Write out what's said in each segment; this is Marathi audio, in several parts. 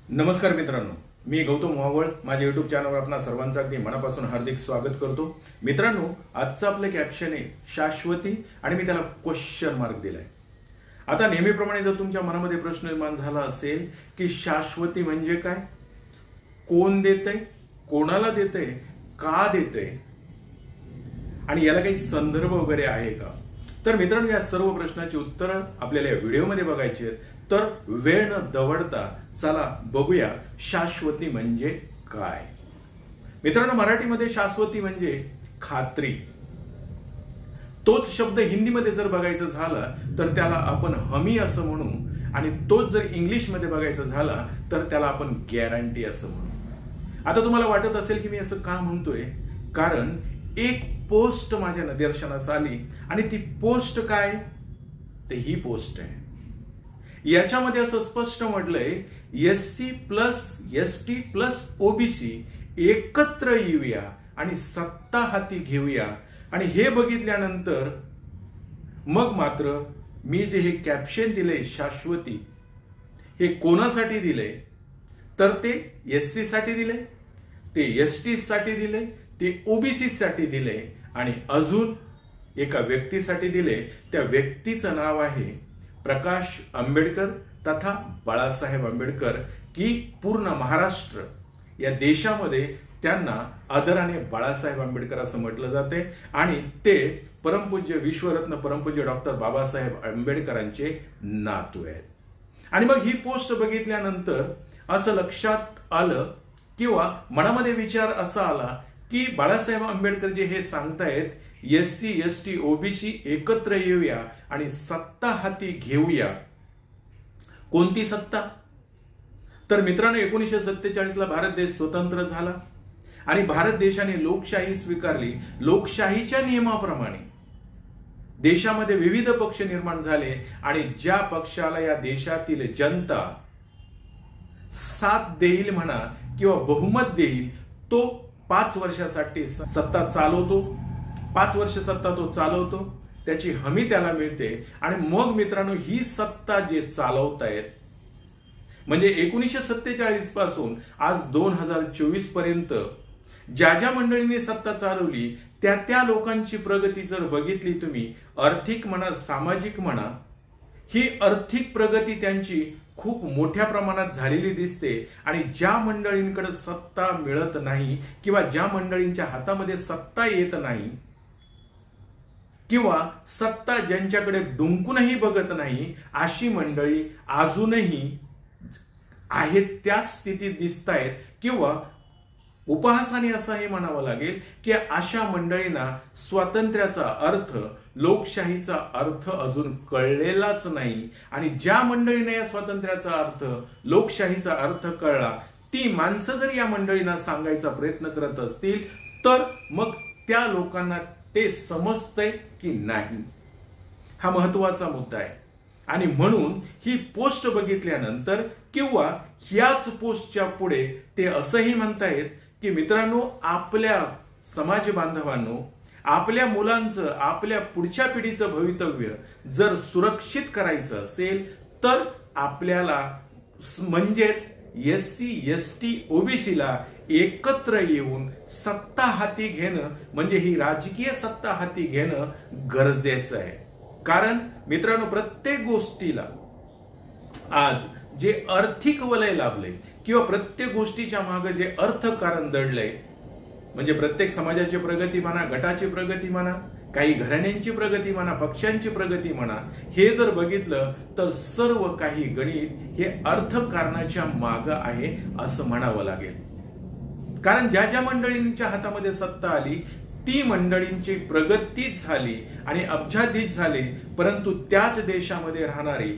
नमस्कार मित्रांनो, मी गौतम मोहावळ माझ्या यूट्यूब चॅनलवर आपणा सर्वांचं अगदी मनापासून हार्दिक स्वागत करतो। मित्रांनो, आजचं आपलं कॅप्शन आहे शाश्वती आणि मी त्याला क्वेश्चन मार्क दिलाय। आता नेहमीप्रमाणे जर तुमच्या मनामध्ये प्रश्न निर्माण झाला असेल की शाश्वती म्हणजे काय, कोण देतंय, कोणाला देतंय, का देतंय आणि याला काही संदर्भ वगैरे आहे का, तर मित्रांनो या सर्व प्रश्नाची उत्तरं आपल्याला या व्हिडिओमध्ये बघायची आहेत। तर वेळ न दवडता चला बघूया शाश्वती म्हणजे काय। मित्रांनो, मराठीमध्ये शाश्वती म्हणजे खात्री। तोच शब्द हिंदीमध्ये जर बघायचं झाला तर त्याला आपण हमी असं म्हणू आणि तोच जर इंग्लिशमध्ये बघायचं झाला तर त्याला आपण गॅरंटी असं म्हणू। आता तुम्हाला वाटत असेल की मी असं का म्हणतोय, कारण एक पोस्ट माझ्या निदर्शनास आली आणि ती पोस्ट काय, तर ही पोस्ट आहे। याच्यामध्ये असं स्पष्ट म्हटलंय SC plus ST plus OBC एकत्र येऊया आणि सत्ता हाती घेऊया। आणि हे बघितल्यानंतर मग मात्र मी जे हे कॅप्शन दिले शाश्वती, हे कोणासाठी दिले, तर ते एससी साठी दिले, ते एसटी साठी दिले, ते ओबीसी साठी दिले आणि अजून एका व्यक्तीसाठी दिले। त्या व्यक्तीचं नाव आहे प्रकाश आंबेडकर तथा बाळासाहेब आंबेडकर, की पूर्ण महाराष्ट्र या देशामध्ये त्यांना आदराने बाळासाहेब आंबेडकर असं म्हटलं जाते आणि ते परमपूज्य विश्वरत्न परमपूज्य डॉक्टर बाबासाहेब आंबेडकरांचे नातू आहेत। आणि मग ही पोस्ट बघितल्यानंतर असं लक्षात आलं किंवा मनामध्ये विचार असा आला की बाळासाहेब आंबेडकर जे हे सांगतायत एससी एसटी ओबीसी एकत्र येऊया आणि सत्ता हाती घेऊया, कोणती सत्ता, तर मित्रांनो 1947 ला भारत देश स्वतंत्र झाला आणि भारत देशाने लोकशाही स्वीकारली। लोकशाहीच्या नियमाप्रमाणे देशामध्ये विविध पक्ष निर्माण झाले आणि ज्या पक्षाला या देशातील जनता साथ देईल म्हणा किंवा बहुमत देईल तो 5 वर्षासाठी सत्ता चालवतो, 5 वर्ष सत्ता तो चालवतो, त्याची हमी त्याला मिळते। आणि मग मित्रांनो ही सत्ता जे चालवतायत म्हणजे 1947 पासून आज 2024 पर्यंत ज्या ज्या मंडळींनी सत्ता चालवली त्या लोकांची प्रगती जर बघितली तुम्ही, आर्थिक म्हणा सामाजिक म्हणा, ही आर्थिक प्रगती त्यांची खूप मोठ्या प्रमाणात झालेली दिसते। आणि ज्या मंडळींकडे सत्ता मिळत नाही किंवा ज्या मंडळींच्या हातामध्ये सत्ता येत नाही किंवा सत्ता ज्यांच्याकडे डुंकूनही बघत नाही, अशी मंडळी अजूनही आहेत त्याच स्थितीत दिसतायत किंवा उपहासाने असंही म्हणावं लागेल की अशा मंडळींना स्वातंत्र्याचा अर्थ, लोकशाहीचा अर्थ अजून कळलेलाच नाही। आणि ज्या मंडळींना या स्वातंत्र्याचा अर्थ, लोकशाहीचा अर्थ कळला, ती माणसं जर या मंडळींना सांगायचा प्रयत्न करत असतील तर मग त्या लोकांना ते समजतंय की नाही, हा महत्वाचा मुद्दा आहे। आणि म्हणून ही पोस्ट बघितल्यानंतर किंवा ह्याच पोस्टच्या पुढे ते असंही म्हणतायत की मित्रांनो, आपल्या समाज बांधवांनो, आपल्या मुलांचं, आपल्या पुढच्या पिढीचं भवितव्य जर सुरक्षित करायचं असेल तर आपल्याला म्हणजेच एससी एसटी ओबीसीला एकत्र येऊन सत्ता हाती घेणं म्हणजे ही राजकीय सत्ता हाती घेणं गरजेचं आहे। कारण मित्रांनो, प्रत्येक गोष्टीला आज जे आर्थिक वलय लाभलंय किंवा प्रत्येक गोष्टीच्या मागे जे अर्थकारण दडलंय, म्हणजे प्रत्येक समाजाची प्रगती म्हणा, गटाची प्रगती म्हणा, काही घराण्यांची प्रगती म्हणा, पक्षांची प्रगती म्हणा, हे जर बघितलं तर सर्व काही गणित हे अर्थकारणाच्या मागे आहे असं म्हणावं लागेल। कारण ज्या ज्या मंडळींच्या हातामध्ये सत्ता आली ती मंडळींची प्रगतीच झाली आणि अब्जाधीश झाले, परंतु त्याच देशामध्ये राहणारी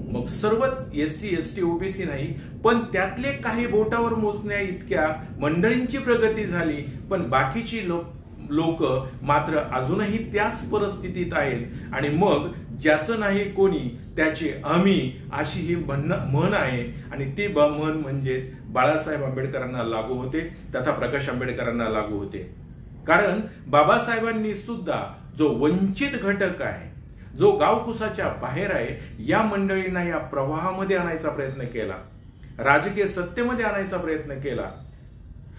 मग सर्वच एससी एसटी ओबीसी नाही पण त्यातले काही बोटावर मोजण्या इतक्या मंडळींची प्रगती झाली, पण बाकीची लोक मात्र अजूनही त्याच परिस्थितीत आहेत। आणि मग ज्याचं नाही कोणी त्याची हमी, अशी ही म्हण आहे आणि ती म्हण म्हणजेच बाळासाहेब आंबेडकरांना लागू होते तथा प्रकाश आंबेडकरांना लागू होते। कारण बाबासाहेबांनी सुद्धा जो वंचित घटक आहे, जो गावकुसाच्या बाहेर आहे, या मंडळींना या प्रवाहामध्ये आणायचा प्रयत्न केला। राजकीय सत्तेमध्ये आणायचा प्रयत्न केला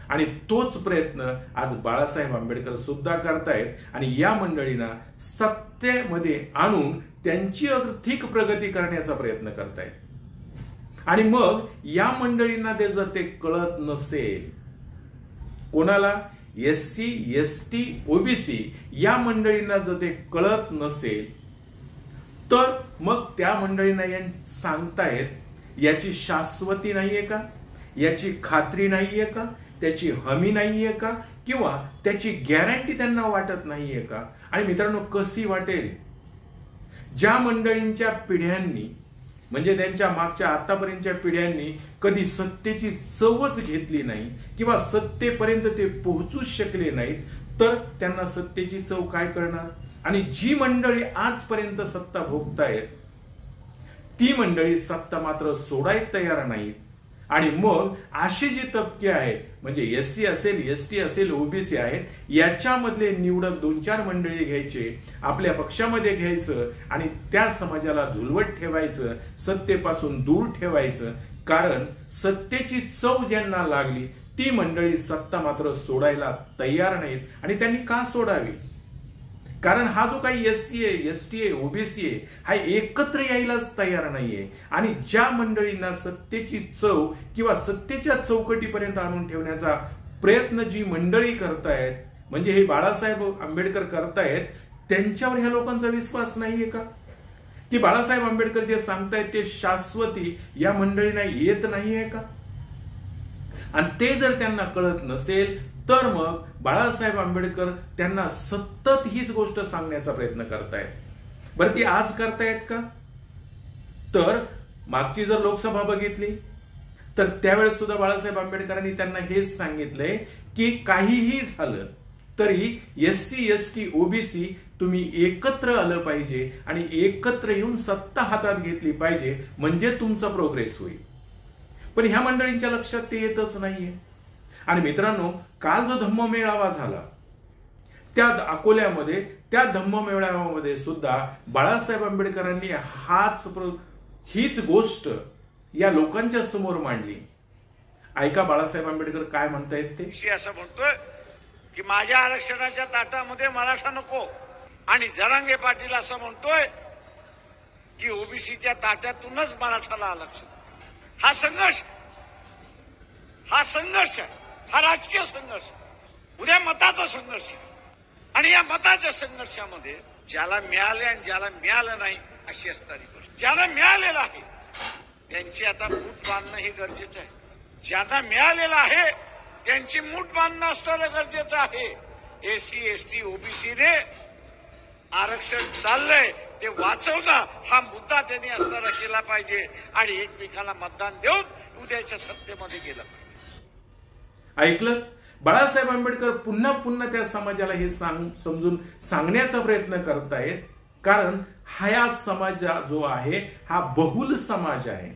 आणि तोच प्रयत्न आज बाळासाहेब आंबेडकर सुद्धा करतायत आणि या मंडळींना सत्तेमध्ये आणून त्यांची आर्थिक प्रगती करण्याचा प्रयत्न करतायत। आणि मग या मंडळींना जर ते कळत नसेल, कोणाला, SC ST OBC या मंडळींना जर ते कळत नसेल, तर मग त्या मंडळींना सांगतायत याची शाश्वती नाहीये का, याची खात्री नाहीये का, त्याची हमी नाहीये का, किंवा त्याची गॅरंटी त्यांना वाटत नाहीये का? आणि मित्रांनो, कशी वाटेल? ज्या मंडळींच्या पिढ्यांनी म्हणजे त्यांच्या मागच्या आतापर्यंतच्या पिढ्यांनी कधी सत्तेची चवच घेतली नाही किंवा सत्तेपर्यंत ते पोहोचूच शकले नाहीत, तर त्यांना सत्तेची चव काय करणार? आणि जी मंडळी आजपर्यंत सत्ता भोगतायत ती मंडळी सत्ता मात्र सोडायला तयार नाहीत। आणि मग अशी जी तबके आहेत, म्हणजे SC असेल, ST असेल, OBC आहेत, याच्यामधले निवडक 2-4 मंडळी घ्यायचे, आपल्या पक्षामध्ये घ्यायचं आणि त्या समाजाला धुलवट ठेवायचं, सत्तेपासून दूर ठेवायचं। कारण सत्तेची चव ज्यांना लागली ती मंडळी सत्ता मात्र सोडायला तयार नाहीत। आणि त्यांनी का सोडावी? कारण हा जो काही SC आहे, ST आहे, OBC आहे, हा एकत्र यायलाच तयार नाहीये। आणि ज्या मंडळींना सत्तेची चव किंवा सत्तेच्या चौकटीपर्यंत आणून ठेवण्याचा प्रयत्न जी मंडळी करतायत, म्हणजे हे बाळासाहेब आंबेडकर करतायत, त्यांच्यावर ह्या लोकांचा विश्वास नाहीये का? की बाळासाहेब आंबेडकर जे सांगतायत ते शाश्वती या मंडळींना येत नाहीये का? आणि ते जर त्यांना कळत नसेल तर मग बाळासाहेब आंबेडकर त्यांना सतत हीच गोष्ट सांगण्याचा प्रयत्न करतायत। बरं, ती आज करतायत का? तर मागची जर लोकसभा बघितली तर त्यावेळेस सुद्धा बाळासाहेब आंबेडकरांनी त्यांना हेच सांगितलंय की काहीही झालं तरी SC ST OBC तुम्ही एकत्र आलं पाहिजे आणि एकत्र येऊन सत्ता हातात घेतली पाहिजे, म्हणजे तुमचा प्रोग्रेस होईल। पण ह्या मंडळींच्या लक्षात ते येतच नाहीये। आणि मित्रांनो, काल जो धम्म मेळावा झाला त्या अकोल्यामध्ये, त्या धम्म मेळाव्यामध्ये सुद्धा बाळासाहेब आंबेडकरांनी हीच गोष्ट या लोकांच्या समोर मांडली। ऐका बाळासाहेब आंबेडकर काय म्हणतायत ते। असं म्हणतोय की माझ्या आरक्षणाच्या ताटामध्ये मराठा नको, आणि जरांगे पाटील असं म्हणतोय की OBCच्या ताट्यातूनच मराठाला आरक्षण। हा संघर्ष आहे, हा राजकीय संघर्ष, उद्या मताचा संघर्ष आहे। आणि या मताच्या संघर्षामध्ये ज्याला मिळाले आणि ज्याला मिळालं नाही अशी असणारी गोष्ट। ज्याला मिळालेलं आहे त्यांची आता मूठ बांधणं हे गरजेचं आहे। ज्यांना मिळालेलं आहे त्यांची मूठ बांधणं असणं गरजेचं आहे। SC ST OBC ने आरक्षण चाललंय ते वाचवणं हा मुद्दा त्यांनी असताना केला पाहिजे आणि एकमेकाला मतदान देऊन उद्याच्या सत्तेमध्ये गेलं पाहिजे। ऐकलं? बाळासाहेब आंबेडकर पुन्हा पुन्हा त्या समाजाला हे समजून सांगण्याचा प्रयत्न करतायत, कारण हा समाज जो आहे हा बहुल समाज आहे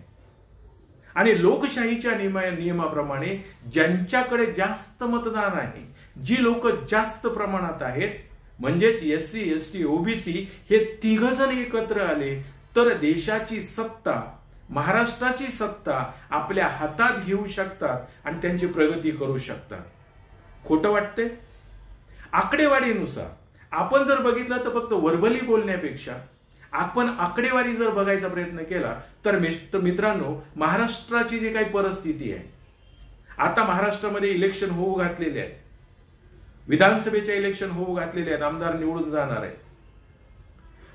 आणि लोकशाहीच्या नियमाप्रमाणे ज्यांच्याकडे जास्त मतदान आहे, जी लोक जास्त प्रमाणात आहेत, म्हणजेच SC ST OBC हे तिघजण एकत्र आले तर देशाची सत्ता, महाराष्ट्राची सत्ता आपल्या हातात घेऊ शकतात आणि त्यांची प्रगती करू शकतात। खोटं वाटते? आकडेवारीनुसार आपण जर बघितलं तर फक्त वर्बली बोलण्यापेक्षा आपण आकडेवारी जर बघायचा प्रयत्न केला तर मित्रांनो, महाराष्ट्राची जी काही परिस्थिती आहे, आता महाराष्ट्रामध्ये इलेक्शन होऊ घातलेले आहे, विधानसभेचे इलेक्शन होऊ घातलेले आहेत, आमदार निवडून जाणार आहेत।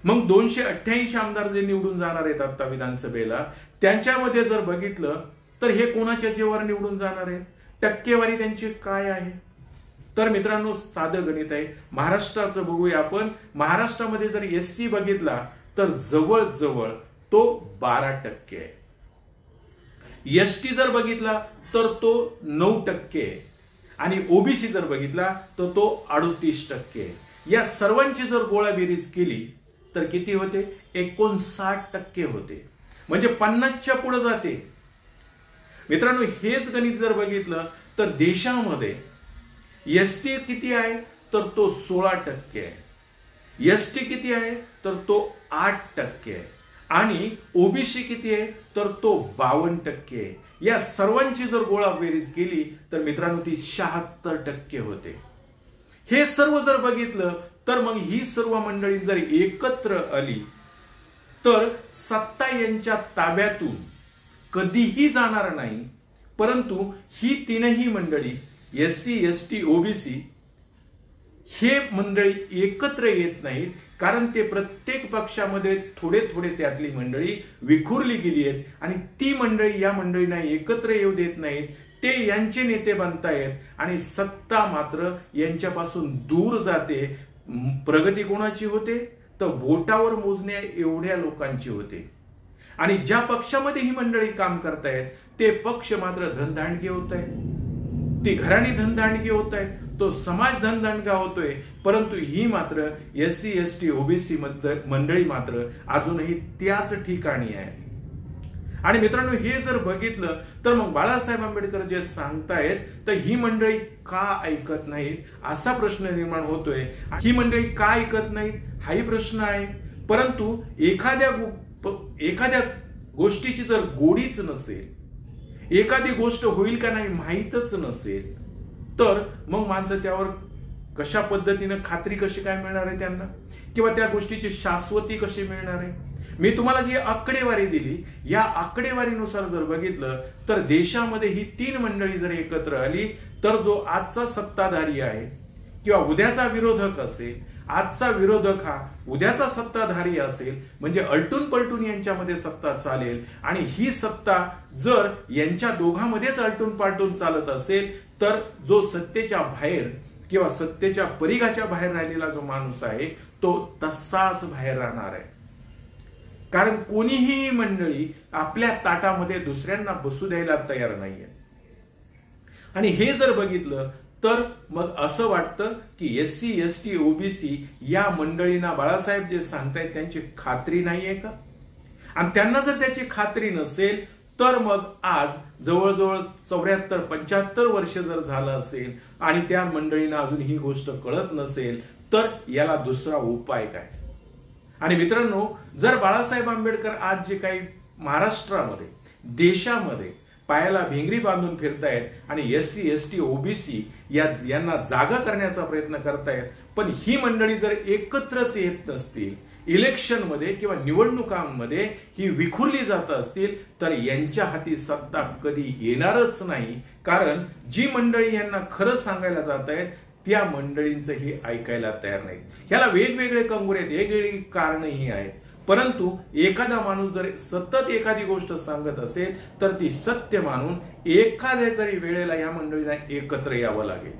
मग 288 आमदार जे निवडून जाणार आहेत आता विधानसभेला, त्यांच्यामध्ये जर बघितलं तर हे कोणाच्या जीवावर निवडून जाणार आहे, टक्केवारी त्यांची काय आहे? तर मित्रांनो, साधं गणित आहे। महाराष्ट्राचं बघूया आपण। महाराष्ट्रामध्ये जर SC बघितला तर जवळजवळ तो 12% आहे। ST जर बघितला तर तो 9% आहे आणि OBC जर बघितला तर तो 38% आहे। या सर्वांची जर गोळाबेरीज केली तर किती होते? 59% होते, म्हणजे 50च्या पुढे जाते। मित्रांनो, हेच गणित जर बघितलं तर देशामध्ये SC किती आहे तर तो 16% आहे, ST किती आहे तर तो 8% आहे आणि ओबीसी किती आहे तर तो 52% आहे. या सर्वांची जर गोळा बेरीज केली तर मित्रांनो ती 76% होते. हे सर्व जर बघितलं तर मग ही सर्व मंडळी जर एकत्र आली तर सत्ता यांच्या ताब्यातून कधीही जाणार नाही. परंतु ही तीनही मंडळी SC ST OBC हे मंडळी एकत्र येत नाहीत, कारण ते प्रत्येक पक्षामध्ये थोडे थोडे त्यातली मंडळी विखुरली गेली आहेत आणि ती मंडळी या मंडळींना एकत्र येऊ देत नाहीत. ते यांचे नेते बनतायत आणि सत्ता मात्र यांच्यापासून दूर जाते. प्रगती कोणाची होते तर बोटावर मोजण्या एवढ्या लोकांची होते. आणि ज्या पक्षामध्ये ही मंडळी काम करतायत ते पक्ष मात्र धनदांडगे होत आहेत, ती घराणी धनदांडगी होत आहेत, तो समाज धनदांडगा होतोय. परंतु ही मात्र SC ST OBC मंडळी मात्र अजूनही त्याच ठिकाणी आहे. आणि मित्रांनो हे जर बघितलं तर मग बाळासाहेब आंबेडकर जे सांगतायत तर ही मंडळी का ऐकत नाहीत असा प्रश्न निर्माण होतोय. ही मंडळी का ऐकत नाहीत हाही प्रश्न आहे. परंतु एखाद्या गोष्टीची जर गोडीच नसेल, एखादी गोष्ट होईल का नाही माहीतच नसेल तर मग माणसं त्यावर कशा पद्धतीने खात्री कशी काय मिळणार आहे त्यांना, किंवा त्या गोष्टीची शाश्वती कशी मिळणार आहे. मी तुम्हाला जी आकडेवारी दिली या आकडेवारीनुसार जर बघितलं तर देशामध्ये ही तीन मंडळी जर एकत्र आली तर जो आजचा सत्ताधारी आहे किंवा उद्याचा विरोधक असेल, आजचा विरोधक हा उद्याचा सत्ताधारी असेल, म्हणजे अलटून पलटून यांच्यामध्ये सत्ता चालेल. आणि ही सत्ता जर यांच्या दोघांमध्येच अलटून पालटून चालत असेल तर जो सत्तेच्या बाहेर किंवा सत्तेच्या परिघाच्या बाहेर राहिलेला जो माणूस आहे तो तसाच बाहेर राहणार आहे. कारण कोणीही मंडळी आपल्या ताटामध्ये दुसऱ्यांना बसू द्यायला तयार नाहीये. आणि हे जर बघितलं तर मग असं वाटतं की SC ST OBC या मंडळींना बाळासाहेब जे सांगतायत त्यांची खात्री नाहीये का. आणि त्यांना जर त्याची खात्री नसेल तर मग आज जवळजवळ 74-75 वर्ष जर झालं असेल आणि त्या मंडळींना अजून ही गोष्ट कळत नसेल तर याला दुसरा उपाय काय. आणि मित्रांनो जर बाळासाहेब आंबेडकर आज जे काही महाराष्ट्रामध्ये देशामध्ये पायाला भिंगरी बांधून फिरतायत आणि SC ST OBC यांना जागा करण्याचा प्रयत्न करतायत, पण ही मंडळी जर एकत्रच येत नसतील, इलेक्शन मध्ये किंवा निवडणुकांमध्ये ही विखुरली जात असतील तर यांच्या हाती सत्ता कधी येणारच नाही. कारण जी मंडळी यांना खरं सांगायला जात आहेत त्या मंडळींचंही ऐकायला तयार नाहीत. ह्याला वेगवेगळे कंगोरे आहेत, वेगवेगळी कारणही आहेत. परंतु एखादा माणूस जर सतत एखादी गोष्ट सांगत असेल तर ती सत्य मानून एखाद्या तरी वेळेला या मंडळींना एकत्र यावं लागेल.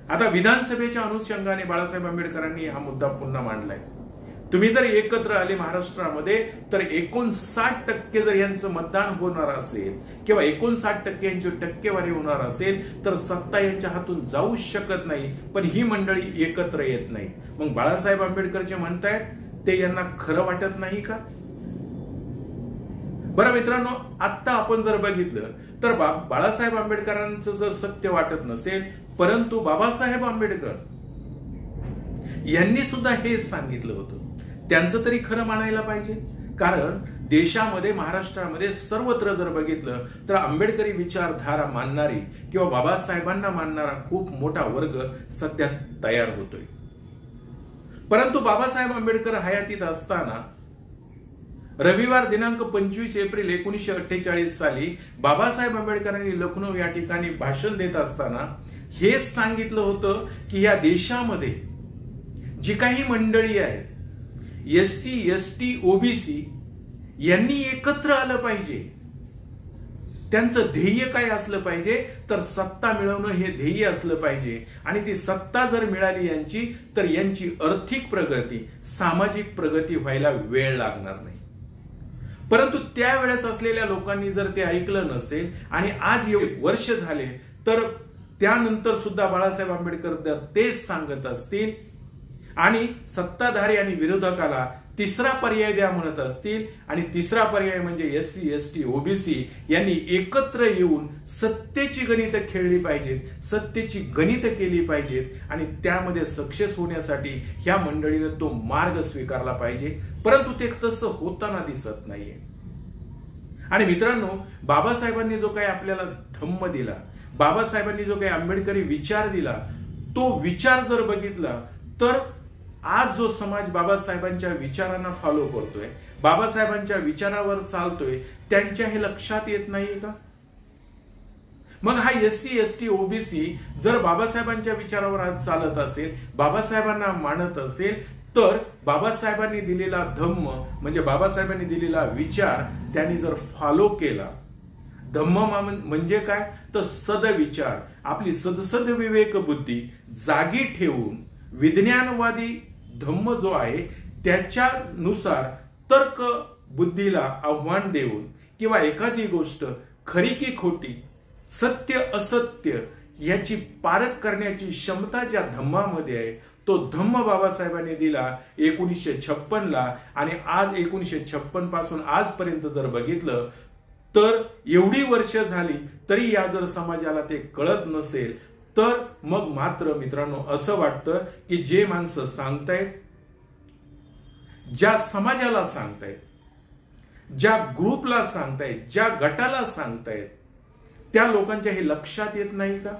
आता विधानसभेच्या अनुषंगाने बाळासाहेब आंबेडकरांनी हा मुद्दा पुन्हा मांडलाय. तुम्ही जर एकत्र आले महाराष्ट्रामध्ये तर 59% जर यांचं मतदान होणार असेल किंवा 59% यांची टक्केवारी होणार असेल तर सत्ता यांच्या हातून जाऊ शकत नाही. पण ही मंडळी एकत्र येत नाही. मग बाळासाहेब आंबेडकर जे म्हणतायत ते यांना खरं वाटत नाही का. बरं मित्रांनो आता आपण जर बघितलं तर बाळासाहेब आंबेडकरांचं जर सत्य वाटत नसेल, परंतु बाबासाहेब आंबेडकर यांनी सुद्धा हेच सांगितलं होतं, त्यांचं तरी खरं मानायला पाहिजे. कारण देशामध्ये महाराष्ट्रामध्ये सर्वत्र जर बघितलं तर आंबेडकरी विचारधारा मानणारी किंवा बाबासाहेबांना मानणारा खूप मोठा वर्ग सध्या तयार होतोय. परंतु बाबासाहेब आंबेडकर हयातीत असताना रविवार दिनांक 25 एप्रिल 1948 साली बाबासाहेब आंबेडकरांनी लखनौ या ठिकाणी भाषण देत असताना हेच सांगितलं होतं की या देशामध्ये जी काही मंडळी आहेत SC ST OBC यांनी एकत्र आलं पाहिजे. त्यांचं ध्येय काय असलं पाहिजे तर सत्ता मिळवणं हे ध्येय असलं पाहिजे. आणि ती सत्ता जर मिळाली यांची तर यांची आर्थिक प्रगती, सामाजिक प्रगती व्हायला वेळ लागणार नाही. परंतु त्यावेळेस असलेल्या लोकांनी जर ते ऐकलं नसेल आणि आज वर्ष झाले तर त्यानंतर सुद्धा बाळासाहेब आंबेडकर जर तेच सांगत असतील आणि सत्ताधारी आणि विरोधकाला तिसरा पर्याय द्या म्हणत असतील आणि तिसरा पर्याय म्हणजे SC ST OBC यांनी एकत्र येऊन सत्तेची गणित खेळली पाहिजेत, सत्तेची गणित केली पाहिजेत आणि त्यामध्ये सक्सेस होण्यासाठी ह्या मंडळीने तो मार्ग स्वीकारला पाहिजे, परंतु ते तसं होताना दिसत नाहीये। आणि मित्रांनो, बाबासाहेबांनी जो काही आपल्याला धम्म दिला, बाबासाहेबांनी जो काही आंबेडकरी विचार दिला, तो विचार जर बघितला तर आज जो समाज बाबासाहेबांच्या विचारांना फॉलो करतोय, बाबासाहेबांच्या विचारावर चालतोय, त्यांच्या हे लक्षात येत नाहीये का? मग हा SC ST OBC जर बाबासाहेबांच्या विचारावर आज चालत असेल, बाबासाहेबांना मानत असेल, तर बाबासाहेबांनी दिलेला धम्म म्हणजे बाबासाहेबांनी दिलेला विचार त्यांनी जर फॉलो केला, धम्म म्हणजे काय तर सदविचार, आपली सदसद विवेक बुद्धी जागी ठेवून विज्ञानवादी धम्म जो आहे त्याच्यानुसार तर्क बुद्धीला आव्हान देऊन किंवा एखादी गोष्ट खरी की खोटी, सत्य असत्य याची पारख करण्याची क्षमता ज्या धम्मामध्ये आहे, तो धम्म बाबासाहेबांनी दिला 1956 ला। आणि आज 1956 पासून आजपर्यंत जर बघितलं तर एवढी वर्ष झाली तरी या जर समाजाला ते कळत नसेल, तर मग मात्र मित्रांनो असं वाटतं की जे माणसं सांगतायत, ज्या समाजाला सांगतायत, ज्या ग्रुपला सांगतायत, ज्या गटाला सांगतायत, त्या लोकांच्या हे लक्षात येत नाही का?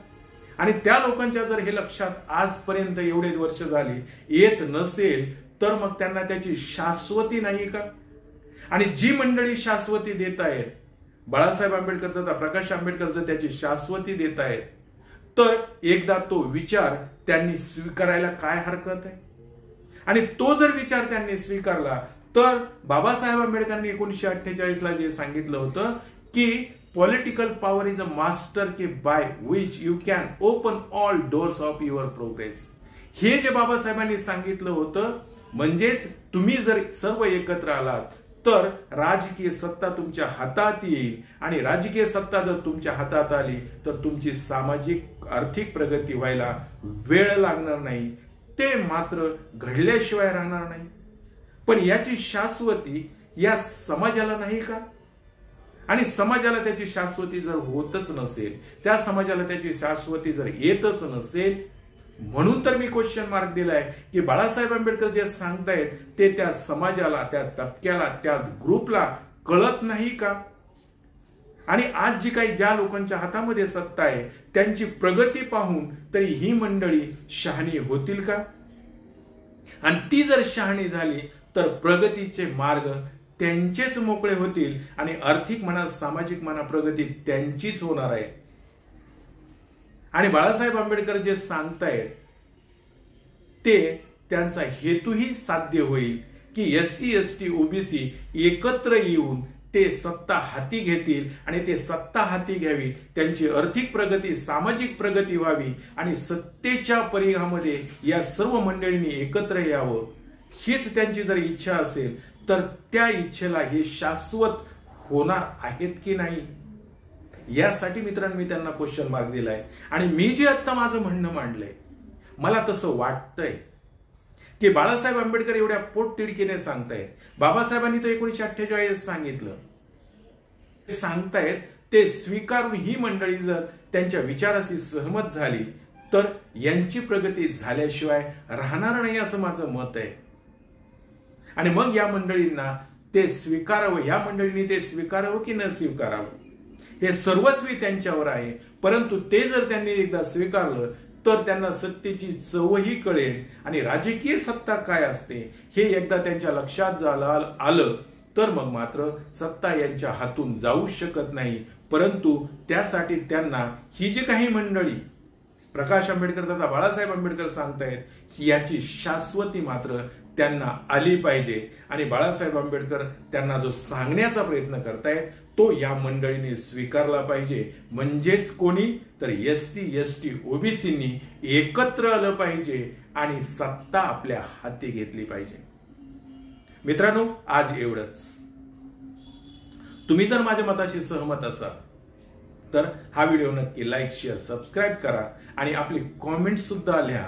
आणि त्या लोकांच्या जर हे लक्षात आजपर्यंत एवढे वर्ष झाली येत नसेल, तर मग त्यांना त्याची शाश्वती नाही का? आणि जी मंडळी शाश्वती देत आहेत, बाळासाहेब आंबेडकर तथा प्रकाश आंबेडकर जर त्याची शाश्वती देत आहेत, तर एकदा तो विचार त्यांनी स्वीकारायला काय हरकत आहे? आणि तो जर विचार त्यांनी स्वीकारला तर बाबासाहेब आंबेडकरांनी 1948 ला जे सांगितलं होतं की political power is a master key by which you can open all doors of your progress, हे जे बाबासाहेबांनी सांगितलं होतं, म्हणजेच तुम्ही जर सर्व एकत्र आलात तर राजकीय सत्ता तुमच्या हातात येईल आणि राजकीय सत्ता जर तुमच्या हातात आली तर तुमची सामाजिक आर्थिक प्रगती व्हायला वेळ लागणार नाही, ते मात्र घडल्याशिवाय राहणार नाही। पण याची शाश्वती या समाजाला नाही का? आणि समाजाला त्याची शाश्वती जर होतच नसेल, त्या समाजाला त्याची शाश्वती जर येतच नसेल, म्हणून तर मी क्वेश्चन मार्क दिलाय की बाळासाहेब आंबेडकर जे सांगतायत ते त्या समाजाला, त्या तबक्याला, त्या ग्रुपला कळत नाही का? आणि आज जी काही ज्या लोकांच्या हातामध्ये सत्ता आहे त्यांची प्रगती पाहून तरी ही मंडळी शहाणी होतील का? आणि ती जर शहाणी झाली तर प्रगतीचे मार्ग त्यांचेच मोकळे होतील आणि आर्थिक म्हणा, सामाजिक म्हणा, प्रगती त्यांचीच होणार आहे। आणि बाळासाहेब आंबेडकर जे सांगतायत ते त्यांचा हेतूही साध्य होईल की SC ST OBC एकत्र येऊन ते सत्ता हाती घेतील आणि ते सत्ता हाती घ्यावी, त्यांची आर्थिक प्रगती, सामाजिक प्रगती व्हावी आणि सत्तेच्या परिघामध्ये या सर्व मंडळींनी एकत्र यावं, हीच त्यांची जर इच्छा असेल तर त्या इच्छेला हे शाश्वत होणार आहेत की नाही, यासाठी मित्रांनो मी त्यांना क्वेश्चन मार्क दिलाय। आणि मी जे आता माझं म्हणणं मांडलंय, मला तसं वाटतंय की बाळासाहेब आंबेडकर एवढ्या पोटतिडकीने सांगतायत, बाबासाहेबांनी तो 1948 सांगितलं, सांगतायत ते स्वीकारून ही मंडळी जर त्यांच्या विचाराशी सहमत झाली तर यांची प्रगती झाल्याशिवाय राहणार नाही असं माझं मत आहे। आणि मग या मंडळींना ते स्वीकारावं, या मंडळींनी ते स्वीकारावं की न स्वीकारावं हे सर्वस्वी त्यांच्यावर आहे, परंतु ते जर त्यांनी एकदा स्वीकारलं तर त्यांना सत्तेची चवही कळेल आणि राजकीय सत्ता काय असते हे एकदा त्यांच्या लक्षात आलं तर मग मात्र सत्ता यांच्या हातून जाऊ शकत नाही। परंतु त्यासाठी त्यांना ही जी काही मंडळी प्रकाश आंबेडकर तथा बाळासाहेब आंबेडकर सांगतायत याची शाश्वती मात्र त्यांना आली पाहिजे आणि बाळासाहेब आंबेडकर त्यांना जो सांगण्याचा प्रयत्न करतायत तो या मंडळीने स्वीकारला पाहिजे। म्हणजेच कोणी तर SC ST OBCनी एकत्र आलं पाहिजे आणि सत्ता आपल्या हाती घेतली पाहिजे। मित्रांनो, आज एवढंच। तुम्ही जर माझ्या मताशी सहमत असाल तर हा व्हिडिओ नक्की लाईक, शेअर, सबस्क्राईब करा आणि आपली कॉमेंट सुद्धा लिहा